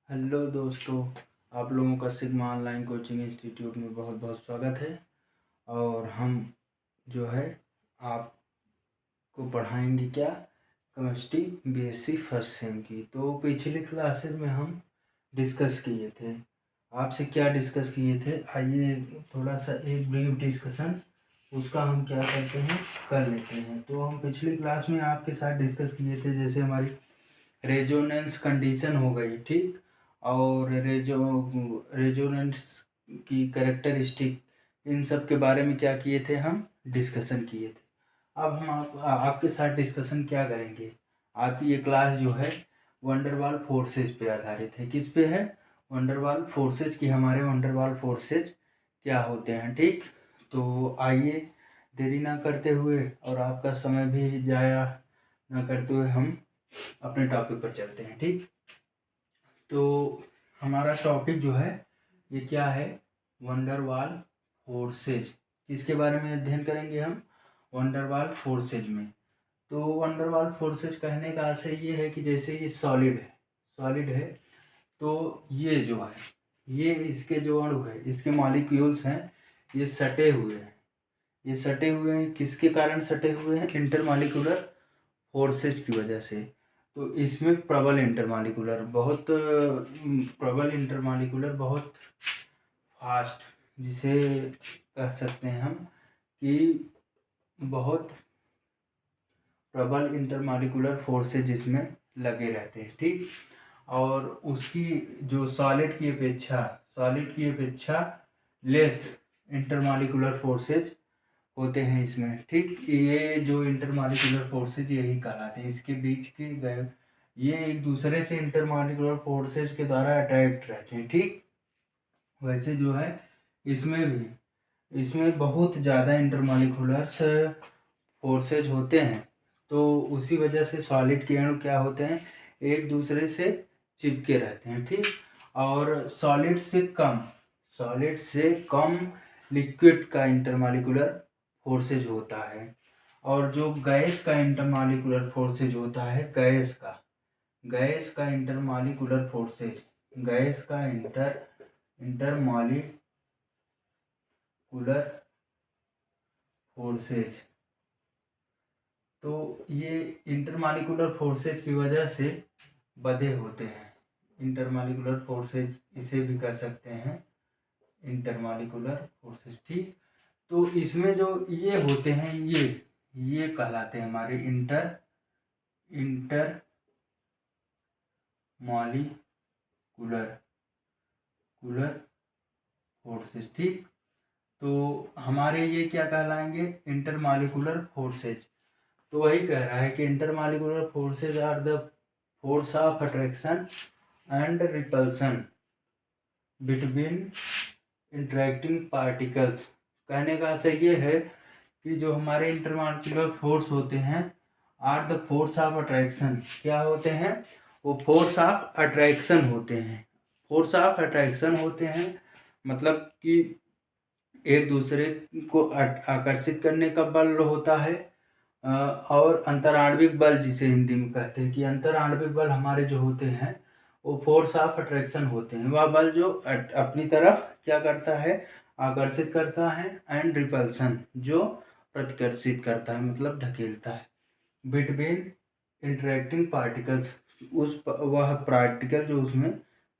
Hello दोस्तों, आप लोगों का सिग्मा ऑनलाइन कोचिंग इंस्टीट्यूट में बहुत बहुत स्वागत है। और हम जो है आपको पढ़ाएंगे क्या, केमिस्ट्री बीएससी फर्स्ट सेम की। तो पिछली क्लासेस में हम डिस्कस किए थे, आपसे क्या डिस्कस किए थे, आइए थोड़ा सा एक ब्रीफ डिस्कशन उसका हम क्या करते हैं कर लेते हैं। तो हम पिछली क्लास में आपके साथ डिस्कस किए थे, जैसे हमारी रेजोनेंस कंडीशन हो गई, ठीक, और रेजोनेंस की कैरेक्टरिस्टिक, इन सब के बारे में क्या किए थे, हम डिस्कशन किए थे। अब हम आपके साथ डिस्कशन क्या करेंगे। आपकी ये क्लास जो है वंडरवाल फोर्सेज पे आधारित है। किस पे है? वंडरवाल फोर्सेज की। हमारे वंडरवाल फोर्सेज क्या होते हैं, ठीक। तो आइए देरी ना करते हुए और आपका समय भी जाया ना करते हुए हम अपने टॉपिक पर चलते हैं, ठीक। तो हमारा टॉपिक जो है ये क्या है, वंडरवाल फोर्सेज। किसके बारे में अध्ययन करेंगे हम? वंडरवाल फोर्सेज में। तो वंडरवाल फोर्सेज कहने का आशय ये है कि जैसे ये सॉलिड है तो ये जो है, ये इसके जो अणु है, इसके मॉलिक्यूल्स हैं, ये सटे हुए हैं। ये सटे हुए हैं, किसके कारण सटे हुए हैं? इंटरमॉलिक्यूलर फोर्सेज की वजह से। तो इसमें प्रबल इंटरमॉलिक्यूलर बहुत फास्ट, जिसे कह सकते हैं हम कि बहुत प्रबल इंटरमॉलिक्यूलर फोर्सेज इसमें लगे रहते हैं, ठीक। और उसकी जो सॉलिड की अपेक्षा लेस इंटरमॉलिक्यूलर फोर्सेज होते हैं इसमें, ठीक। ये जो इंटरमॉलिक्यूलर फोर्सेज यही कहलाते हैं, इसके बीच के गए ये एक दूसरे से इंटरमॉलिक्यूलर फोर्सेज के द्वारा अट्रैक्ट रहते हैं, ठीक। वैसे जो है इसमें बहुत ज़्यादा इंटरमॉलिक्यूलर फोर्सेज होते हैं। तो उसी वजह से सॉलिड के अणु क्या होते हैं, एक दूसरे से चिपके रहते हैं, ठीक। और सॉलिड से कम लिक्विड का इंटरमॉलिक्यूलर फोर्सेज होता है। और जो गैस का इंटरमॉलिक्यूलर फोर्सेज होता है, गैस का इंटरमॉलिक्यूलर फोर्सेज, गैस का इंटरमॉलिक्यूलर फोर्सेज, तो ये इंटरमॉलिक्यूलर फोर्सेज की वजह से बंधे होते हैं। इंटरमॉलिक्यूलर फोर्सेज इसे भी कह सकते हैं इंटरमॉलिक्यूलर फोर्सेज, ठीक। तो इसमें जो ये होते हैं, ये कहलाते हैं हमारे इंटर मॉलिक्यूलर फोर्सेज, ठीक। तो हमारे ये क्या कहलाएंगे? Intermolecular forces. तो वही कह रहा है कि intermolecular forces are the force of attraction and repulsion between interacting particles. कहने का आशय ये है कि जो हमारे इंटरमॉलिक्यूलर फोर्स होते हैं are the force of attraction. क्या होते हैं? वो फोर्स ऑफ अट्रैक्शन होते हैं। मतलब कि एक दूसरे को आकर्षित करने का बल होता है। और अंतराण्विक बल, जिसे हिंदी में कहते हैं कि अंतराण्विक बल हमारे जो होते हैं वो फोर्स ऑफ अट्रैक्शन होते हैं। वह बल जो अपनी तरफ क्या करता है, आकर्षित करता है, एंड रिपल्सन जो प्रतिकर्षित करता है, मतलब ढकेलता है। बिटवीन इंटरेक्टिंग पार्टिकल्स, वह पार्टिकल जो उसमें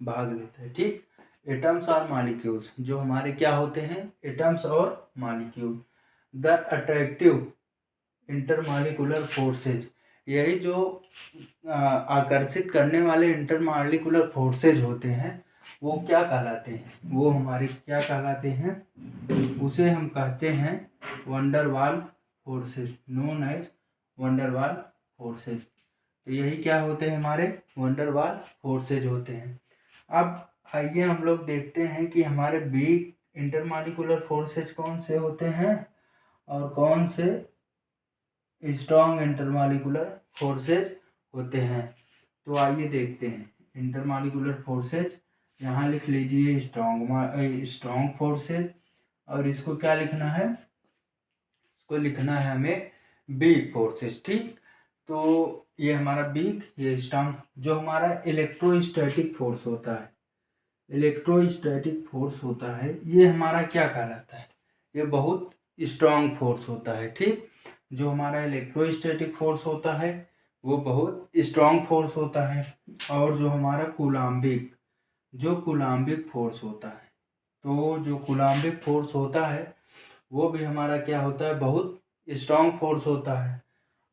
भाग लेता है, ठीक। एटम्स और मॉलिक्यूल्स, जो हमारे क्या होते हैं, एटम्स और molecule. The attractive intermolecular forces, यही जो आकर्षित करने वाले इंटरमॉलिक्यूलर फोर्सेज होते हैं वो क्या कहलाते हैं, वो हमारे क्या कहलाते हैं, उसे हम कहते हैं van der Waals forces, known as van der Waals forces. तो यही क्या होते हैं, हमारे वंडरवाल फोर्सेज होते हैं। अब आइए हम लोग देखते हैं कि हमारे वीक इंटरमॉलिक्यूलर फोर्सेज कौन से होते हैं और कौन से स्ट्रॉन्ग इंटरमॉलिक्यूलर फोर्सेज होते हैं। तो आइए देखते हैं इंटरमॉलिक्यूलर फोर्सेज। यहाँ लिख लीजिए स्ट्रॉन्ग फोर्सेज, और इसको क्या लिखना है, इसको लिखना है हमें वीक फोर्सेज, ठीक। तो ये हमारा बीक, ये स्टंप। जो हमारा इलेक्ट्रोस्टैटिक फोर्स होता है, इलेक्ट्रोस्टैटिक फोर्स होता है, ये हमारा क्या कहलाता है? ये बहुत स्ट्रांग फोर्स होता है, ठीक। जो हमारा इलेक्ट्रोस्टैटिक फोर्स होता है वो बहुत स्ट्रांग फोर्स होता है। और जो हमारा कूलाम्बिक, जो कूलाम्बिक फोर्स होता है, तो जो कूलाम्बिक फोर्स होता है वो भी हमारा क्या होता है? बहुत स्ट्रांग फोर्स होता है।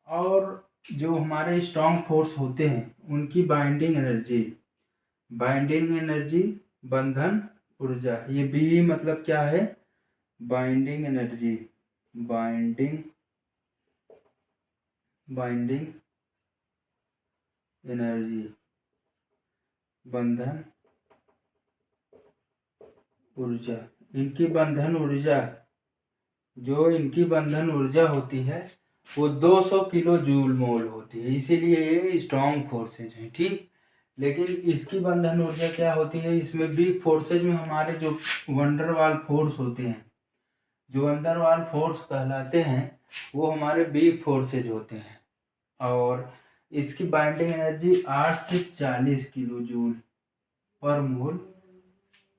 और जो हमारे स्ट्रांग फोर्स होते हैं उनकी बाइंडिंग एनर्जी, बाइंडिंग एनर्जी, बंधन ऊर्जा, ये बी मतलब क्या है? Binding energy, binding binding energy, बंधन ऊर्जा। इनकी बंधन ऊर्जा, जो इनकी बंधन ऊर्जा होती है वो 200 किलो जूल मोल होती है, इसीलिए ये स्ट्रॉन्ग फोर्सेज हैं, ठीक। लेकिन इसकी बंधन ऊर्जा क्या होती है? इसमें बिग फोर्सेज में हमारे जो वंडरवाल फोर्स होते हैं, जो वंडरवाल फोर्स कहलाते हैं, वो हमारे बिग फोर्सेज होते हैं। और इसकी बाइंडिंग एनर्जी 8 से 40 किलो जूल पर मोल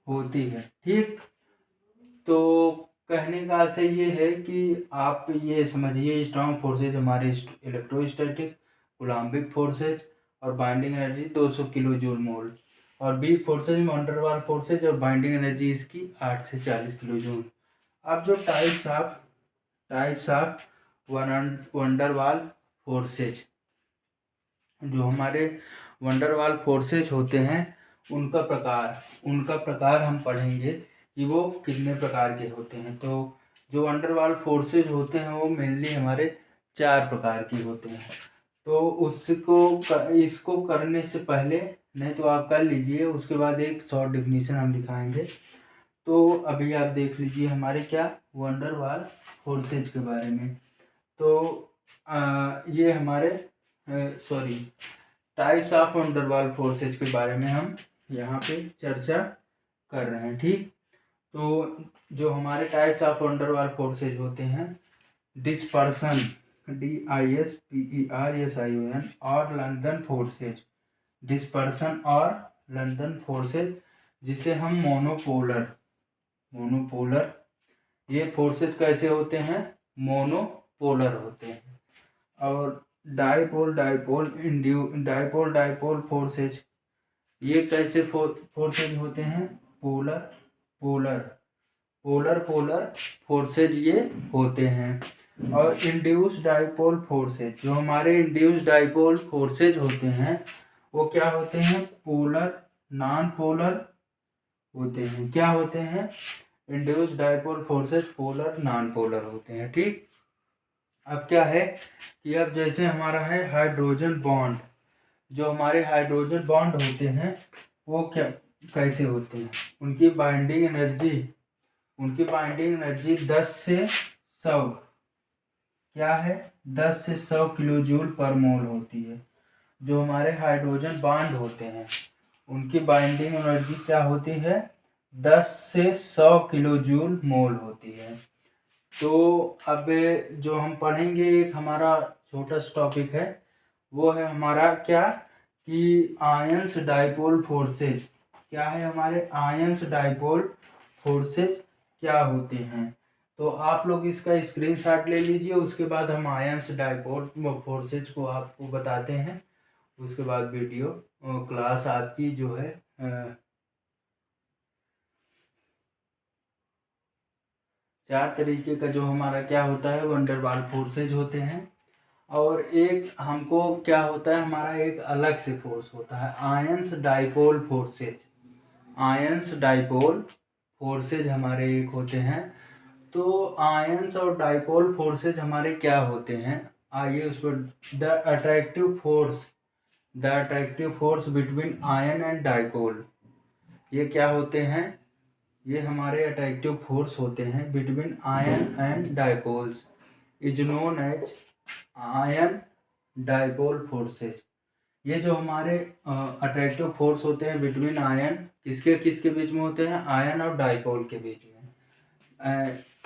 होती है, ठीक। तो कहने का आशय ये है कि आप ये समझिए, स्ट्रॉन्ग फोर्सेज हमारे इलेक्ट्रोस्टैटिक, कूलाम्बिक फोर्सेज और binding energy 200 kilo joule mole. और बी फोर्सेज में वंडरवाल फोर्सेज और बाइंडिंग एनर्जी इसकी 8 से 40 किलो जूल। अब जो टाइप्स ऑफ वंडरवाल फोर्सेज, जो हमारे वंडरवाल फोर्सेज होते हैं उनका प्रकार हम पढ़ेंगे कि वो कितने प्रकार के होते हैं। तो जो वंडरवाल फोर्सेज होते हैं वो मेनली हमारे 4 प्रकार के होते हैं। तो इसको करने से पहले, नहीं तो आप कर लीजिए, उसके बाद एक शॉर्ट डेफिनेशन हम दिखाएंगे। तो अभी आप देख लीजिए हमारे क्या वंडरवाल फोर्सेज के बारे में। तो ये हमारे टाइप्स ऑफ वंडरवाल फोर्सेज के बारे में हम यहाँ पे चर्चा कर रहे हैं, ठीक। तो जो हमारे टाइप्स ऑफ वंडरवाल फोर्सेज होते हैं, डिस्पर्सन, DISPERSION, और लंदन फोर्सेज, डिस्पर्सन और लंदन फोर्सेज, जिसे हम मोनोपोलर, ये फोर्सेज कैसे होते हैं? मोनोपोलर होते हैं। और डाइपोल फोर्सेज, ये कैसे फोर्सेज होते हैं? पोलर फोर्सेज ये होते हैं। और इंड्यूस डाइपोल फोर्सेज, जो हमारे इंड्यूस डाइपोल फोर्सेज होते हैं वो क्या होते हैं? पोलर नॉन पोलर होते हैं। क्या होते हैं? Induce dipole forces polar non polar होते हैं, ठीक। अब क्या है कि अब जैसे हमारा है हाइड्रोजन बॉन्ड, जो हमारे हाइड्रोजन बॉन्ड होते हैं वो क्या कैसे होते हैं? उनकी बाइंडिंग एनर्जी 10 से 100, क्या है? 10 से 100 किलो जूल पर मोल होती है। जो हमारे हाइड्रोजन बॉन्ड होते हैं उनकी बाइंडिंग एनर्जी क्या होती है? 10 से 100 किलो जूल मोल होती है। तो अब जो हम पढ़ेंगे, एक हमारा छोटा सा टॉपिक है, वो है हमारा क्या कि आयंस डाइपोल फोर्सेज। क्या है हमारे आयंस डाइपोल फोर्सेज क्या होते हैं? तो आप लोग इसका स्क्रीनशॉट ले लीजिए, उसके बाद हम आयंस डाइपोल फोर्सेज को आपको बताते हैं। उसके बाद वीडियो क्लास आपकी जो है 4 तरीके का जो हमारा क्या होता है वंडरवाल फोर्सेज होते हैं। और एक हमको क्या होता है, हमारा एक अलग से फोर्स होता है ions dipole forces. Ions dipole forces हमारे एक होते हैं। तो आयंस और डाइपोल फोर्सेज हमारे क्या होते हैं, आइए उस पर। The attractive force between ion and dipole, ये क्या होते हैं? ये हमारे अट्रैक्टिव फोर्स होते हैं between ion and dipoles, is known as ion dipole forces. ये जो हमारे अट्रैक्टिव फोर्स होते हैं बिटवीन आयन, किसके किसके बीच में होते हैं? आयन और डाइपोल के बीच में।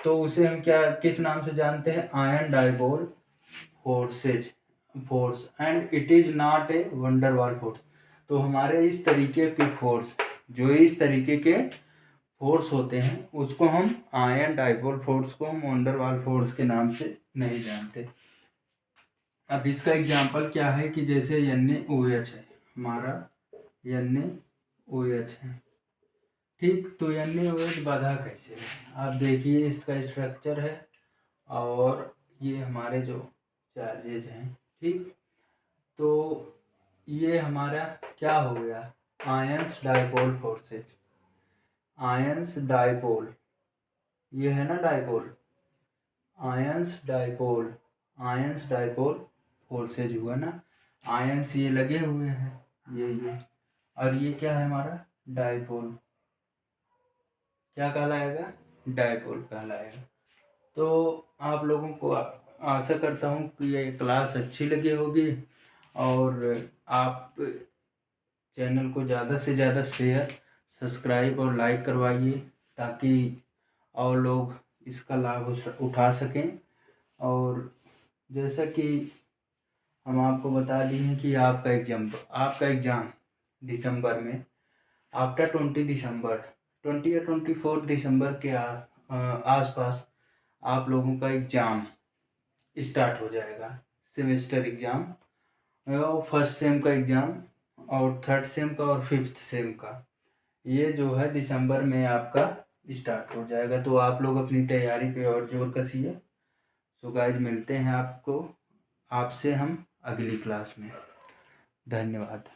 तो उसे हम क्या किस नाम से जानते हैं? Ion dipole forces. Force and it is not a wonder wall force. तो हमारे इस तरीके के फोर्स, जो इस तरीके के फोर्स होते हैं, उसको हम आयन डाइपोल फोर्स को हम वंडर वॉल फोर्स के नाम से नहीं जानते। अब इसका एग्जांपल क्या है कि जैसे NaOH है हमारा, NaOH है, ठीक। तो NaOH बाधा कैसे है, आप देखिए इसका स्ट्रक्चर है और ये हमारे जो चार्जेज हैं, ठीक। तो ये हमारा क्या हो गया, ions dipole forces, ions dipole, ये है ना dipole, ions dipole, ions dipole forces हुआ ना, आयंस ये लगे हुए हैं ये, और ये क्या है हमारा डाइपोल, क्या कहलाएगा, डाइपोल कहलाएगा। तो आप लोगों को आशा करता हूँ कि ये क्लास अच्छी लगी होगी और आप चैनल को ज़्यादा से ज़्यादा शेयर, सब्सक्राइब और लाइक करवाइए ताकि और लोग इसका लाभ उठा सकें। और जैसा कि हम आपको बता दिए हैं कि आपका एग्ज़ाम दिसंबर में आफ्टर 20 दिसंबर 20 या 24 दिसंबर के आसपास आप लोगों का एग्ज़ाम स्टार्ट हो जाएगा, सेमेस्टर एग्ज़ाम, और फर्स्ट सेम का एग्ज़ाम और थर्ड सेम का और फिफ्थ सेम का, ये जो है दिसंबर में आपका स्टार्ट हो जाएगा। तो आप लोग अपनी तैयारी पे और जोर कसिए। सो गाइज मिलते हैं आपसे हम अगली क्लास में। धन्यवाद।